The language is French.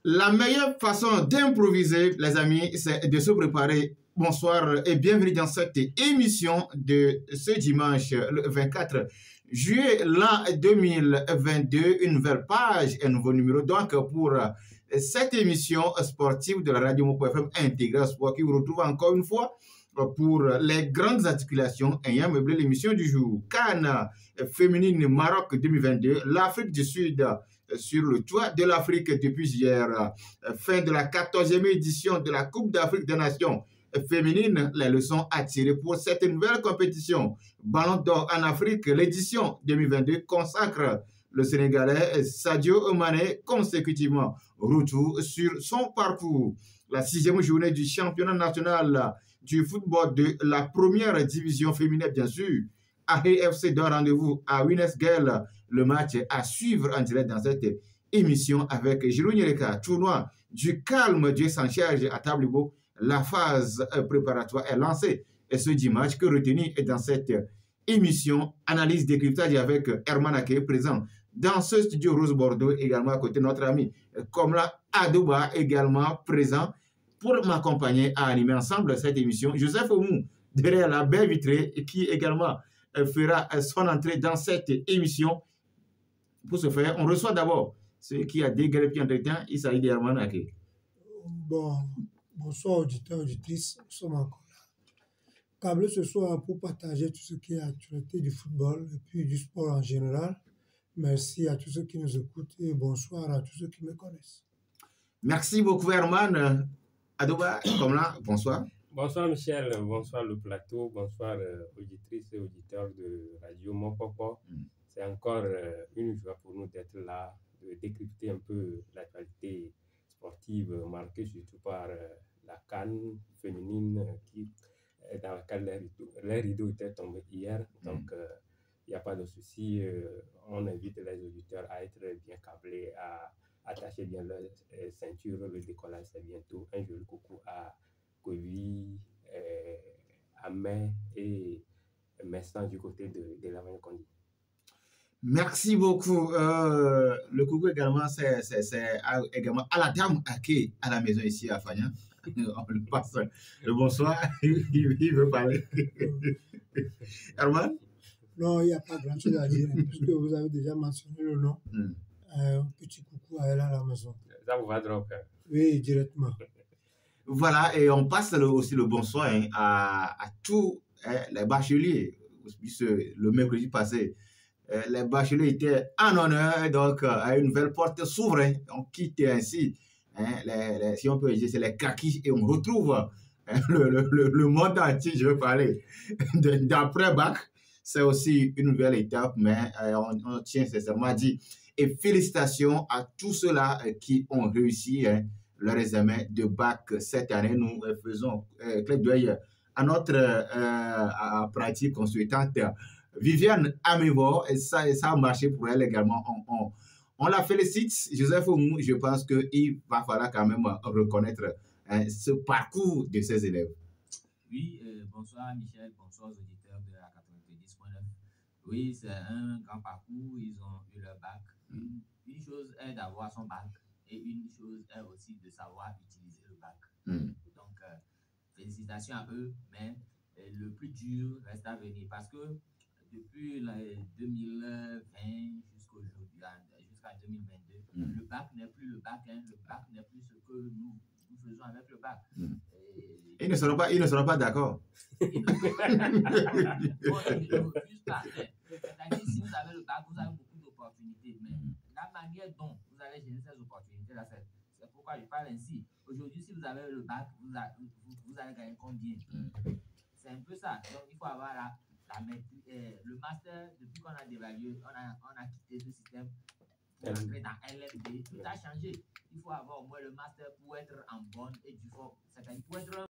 La meilleure façon d'improviser, les amis, c'est de se préparer. Bonsoir et bienvenue dans cette émission de ce dimanche, le 24 juillet, l'an 2022. Une nouvelle page, un nouveau numéro. Donc, pour cette émission sportive de la radio Moko FM Intégral Sport qui vous retrouve encore une fois pour les grandes articulations ayant meublé l'émission du jour. Cannes féminine Maroc 2022, l'Afrique du Sud sur le toit de l'Afrique depuis hier. Fin de la 14e édition de la Coupe d'Afrique des Nations féminine, les leçons à tirer pour cette nouvelle compétition. Ballon d'or en Afrique, l'édition 2022 consacre le Sénégalais Sadio Mané consécutivement. Retour sur son parcours. La 6e journée du championnat national du football de la première division féminine, bien sûr. AFC donne rendez-vous à Winesgel. Le match à suivre en direct dans cette émission avec Giroud Nyereka. Tournoi du calme, Dieu s'en charge à Tablibo. La phase préparatoire est lancée. Et ce dimanche, que retenir dans cette émission, analyse décryptage avec Herman Ake, présent dans ce studio Rose Bordeaux, également à côté de notre ami Komla Adouba, également présent pour m'accompagner à animer ensemble cette émission. Joseph Oumou, derrière la belle vitrée, qui également fera son entrée dans cette émission. Pour ce faire, on reçoit d'abord celui qui a dégrépé entre temps, il s'agit d'Herman Ake. Bon, bonsoir auditeurs, auditrices, nous sommes encore là. Câblé ce soir pour partager tout ce qui est actualité du football et puis du sport en général. Merci à tous ceux qui nous écoutent et bonsoir à tous ceux qui me connaissent. Merci beaucoup Herman. Adouba, comme là, bonsoir. Bonsoir Michel, bonsoir le plateau, bonsoir auditrices et auditeurs de Radio Mopopo. C'est encore une joie pour nous d'être là, de décrypter un peu l'actualité sportive marquée surtout par la CAN féminine dans laquelle les rideaux étaient tombés hier. Donc, il n'y a pas de souci. On invite les auditeurs à être bien câblés, à attacher bien leur ceinture. Le décollage, c'est bientôt. Un joli coucou à Kovi, à Mai et Messan du côté de la Condi. Merci beaucoup. Le coucou également, c'est également à la dame Ake à la maison ici à Fagnan. On lui passe le bonsoir. Il veut parler. Herman? Non, il n'y a pas grand-chose à dire, puisque vous avez déjà mentionné le nom. Petit coucou à elle à la maison. Ça vous va drop? Oui, directement. Voilà, et on passe aussi le bonsoir à tous les bacheliers. Le mercredi passé, les bacheliers étaient en honneur, donc à une nouvelle porte s'ouvre. On quitte ainsi, si on peut dire, c'est les kakis, et on retrouve le monde entier, je veux parler. D'après-bac, c'est aussi une nouvelle étape, mais on tient sincèrement à dire. Et félicitations à tous ceux-là qui ont réussi leur examen de bac cette année. Nous faisons clin d'œil à notre pratique consultante Viviane Amévo, et ça a marché pour elle également. On la félicite. Joseph Oumou, je pense qu'il va falloir quand même reconnaître ce parcours de ses élèves. Oui, bonsoir Michel, bonsoir aux auditeurs de la 90.9. Oui, c'est un grand parcours, ils ont eu leur bac. Une chose est d'avoir son bac et une chose est aussi de savoir utiliser le bac. Donc, félicitations à eux, mais le plus dur reste à venir parce que depuis 2020 jusqu'à 2022, le bac n'est plus le bac, le bac n'est plus ce que nous faisons avec le bac. Ils ne seront pas d'accord. Ils ne refusent pas. C'est-à-dire, si vous avez le bac, vous avez beaucoup d'opportunités, mais la manière dont vous allez gérer ces opportunités-là, c'est pourquoi je parle ainsi. Aujourd'hui, si vous avez le bac, vous allez gagner combien? C'est un peu ça. Donc, il faut avoir le master. Depuis qu'on a dévalué, on a quitté ce système pour entrer dans LLB. Tout a changé. Il faut avoir au moins le master pour être en bonne et due forme. C'est-à-dire pour être